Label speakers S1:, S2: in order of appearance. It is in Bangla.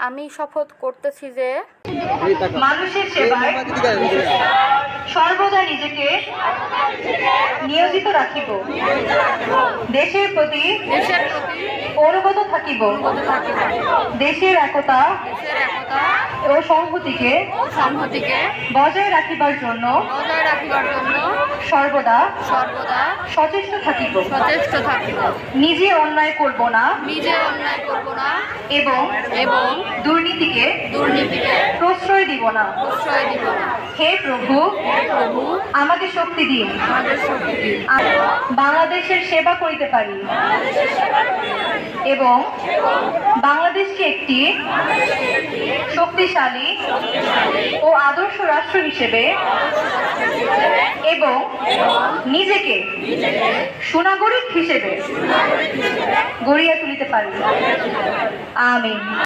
S1: আমি শপথ করতেছি যে
S2: মানুষের সেবায় সর্বদা নিজেকে নিয়োজিত রাখিব, দেশের প্রতি অনুগত থাকিব, দেশের একতা ও সংহতিকে বজায় রাখিবার জন্য সর্বদা সচেষ্ট থাকিব, নিজে অন্যায় করব না এবং দুর্নীতিকে প্রশ্রয় দিব না। হে প্রভু, আমাকে শক্তি দিন, বাংলাদেশের সেবা করিতে পারি এবং বাংলাদেশকে একটি শক্তিশালী ও আদর্শ রাষ্ট্র হিসেবে এবং নিজেকে সুনাগরিক হিসেবে গড়িয়া তুলিতে পারি। আমিন।